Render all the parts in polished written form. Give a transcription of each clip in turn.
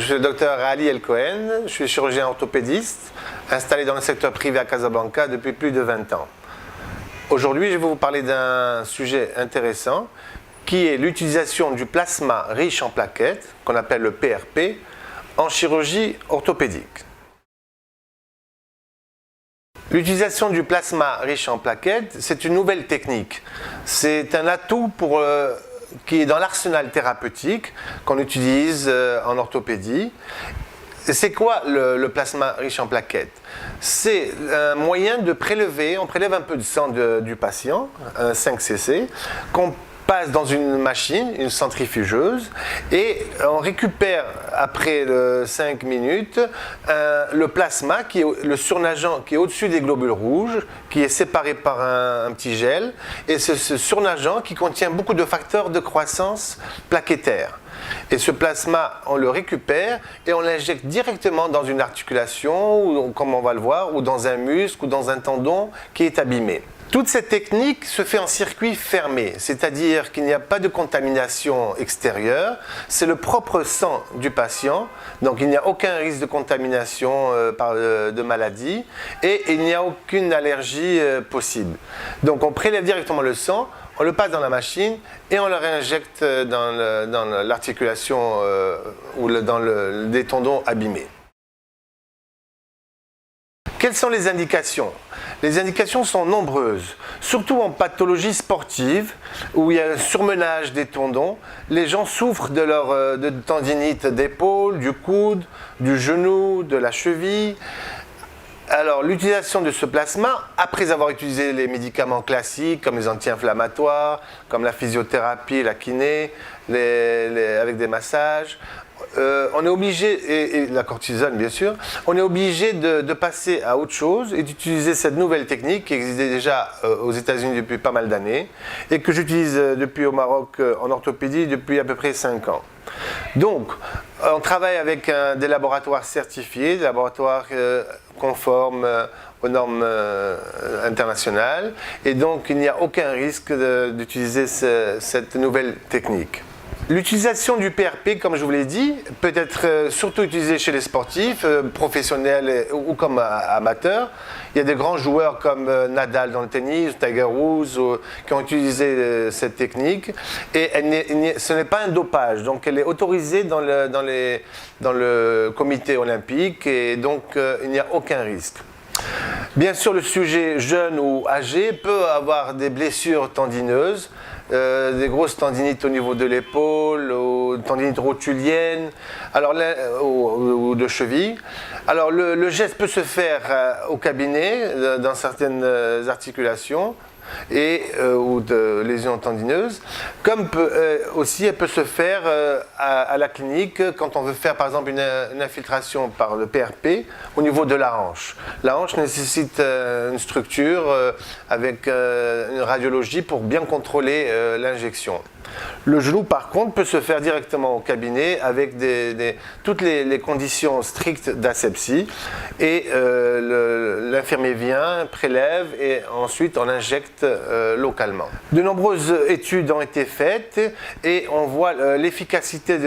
suis le docteur Ali El Cohen, je suis chirurgien orthopédiste, installé dans le secteur privé à Casablanca depuis plus de 20 ans. Aujourd'hui, je vais vous parler d'un sujet intéressant qui est l'utilisation du plasma riche en plaquettes, qu'on appelle le PRP, en chirurgie orthopédique. L'utilisation du plasma riche en plaquettes, c'est une nouvelle technique. C'est un atout qui est dans l'arsenal thérapeutique qu'on utilise en orthopédie. C'est quoi le plasma riche en plaquettes? C'est un moyen de prélever, on prélève un peu de sang du patient, 5 cc, qu'on passe dans une machine, une centrifugeuse, et on récupère après 5 minutes le plasma, qui est le surnageant qui est au-dessus des globules rouges, qui est séparé par un petit gel, et ce surnageant qui contient beaucoup de facteurs de croissance plaquettaire. Et ce plasma, on le récupère et on l'injecte directement dans une articulation, ou, comme on va le voir, ou dans un muscle, ou dans un tendon qui est abîmé. Toute cette technique se fait en circuit fermé, c'est-à-dire qu'il n'y a pas de contamination extérieure, c'est le propre sang du patient, donc il n'y a aucun risque de contamination de maladie et il n'y a aucune allergie possible. Donc on prélève directement le sang, on le passe dans la machine et on le réinjecte dans l'articulation ou dans des tendons abîmés. Quelles sont les indications? Les indications sont nombreuses, surtout en pathologie sportive où il y a un surmenage des tendons. Les gens souffrent de tendinite d'épaule, du coude, du genou, de la cheville. Alors l'utilisation de ce plasma, après avoir utilisé les médicaments classiques comme les anti-inflammatoires, comme la physiothérapie, la kiné, avec des massages, on est obligé, et la cortisone bien sûr, on est obligé de passer à autre chose et d'utiliser cette nouvelle technique qui existait déjà aux États-Unis depuis pas mal d'années et que j'utilise depuis au Maroc en orthopédie depuis à peu près 5 ans. Donc, on travaille avec des laboratoires certifiés, des laboratoires conformes aux normes internationales, et donc il n'y a aucun risque d'utiliser cette nouvelle technique. L'utilisation du PRP, comme je vous l'ai dit, peut être surtout utilisée chez les sportifs, professionnels ou comme amateurs. Il y a des grands joueurs comme Nadal dans le tennis, Tiger Woods, qui ont utilisé cette technique. Et ce n'est pas un dopage, donc elle est autorisée dans le comité olympique et donc il n'y a aucun risque. Bien sûr, le sujet jeune ou âgé peut avoir des blessures tendineuses, des grosses tendinites au niveau de l'épaule, ou tendinites rotuliennes, ou de cheville. Alors le geste peut se faire au cabinet dans certaines articulations ou de lésions tendineuses, comme aussi elle peut se faire à la clinique quand on veut faire par exemple une infiltration par le PRP au niveau de la hanche. La hanche nécessite une structure avec une radiologie pour bien contrôler l'injection. Le genou, par contre, peut se faire directement au cabinet avec toutes les conditions strictes d'asepsie. Et l'infirmier vient, prélève et ensuite on injecte localement. De nombreuses études ont été faites et on voit l'efficacité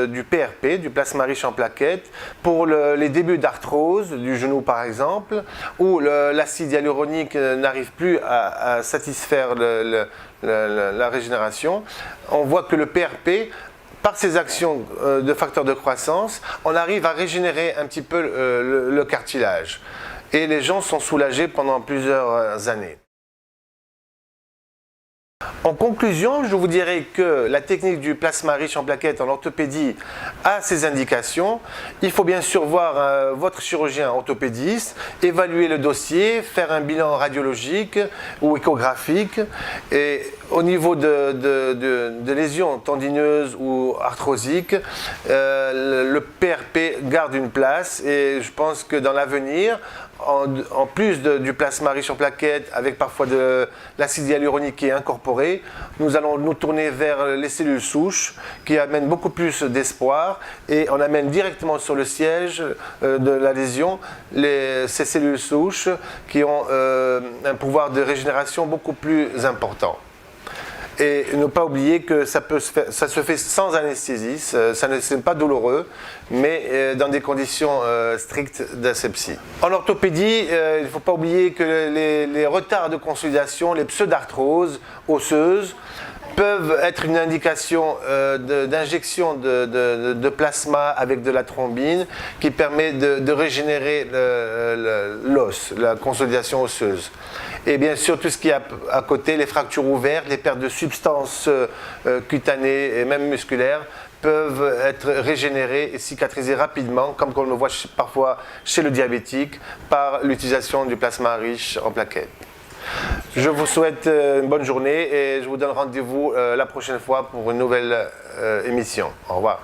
du PRP, du plasma riche en plaquettes, pour les débuts d'arthrose du genou par exemple, où l'acide hyaluronique n'arrive plus à satisfaire la régénération. On voit que le PRP, par ses actions de facteurs de croissance, on arrive à régénérer un petit peu le cartilage. Et les gens sont soulagés pendant plusieurs années. En conclusion, je vous dirais que la technique du plasma riche en plaquettes en orthopédie a ses indications. Il faut bien sûr voir votre chirurgien orthopédiste, évaluer le dossier, faire un bilan radiologique ou échographique. Et au niveau de lésions tendineuses ou arthrosiques, le PRP garde une place et je pense que dans l'avenir, en plus du plasma riche en plaquettes, avec parfois de l'acide hyaluronique qui est incorporé, nous allons nous tourner vers les cellules souches qui amènent beaucoup plus d'espoir et on amène directement sur le siège de la lésion ces cellules souches qui ont un pouvoir de régénération beaucoup plus important. Et ne pas oublier que ça se fait sans anesthésie, ça n'est pas douloureux, mais dans des conditions strictes d'asepsie. En orthopédie, il ne faut pas oublier que les retards de consolidation, les pseudarthroses osseuses, peuvent être une indication d'injection de plasma avec de la thrombine qui permet de régénérer l'os, la consolidation osseuse. Et bien sûr, tout ce qui est à côté, les fractures ouvertes, les pertes de substances cutanées et même musculaires, peuvent être régénérées et cicatrisées rapidement, comme on le voit parfois chez le diabétique, par l'utilisation du plasma riche en plaquettes. Je vous souhaite une bonne journée et je vous donne rendez-vous la prochaine fois pour une nouvelle émission. Au revoir.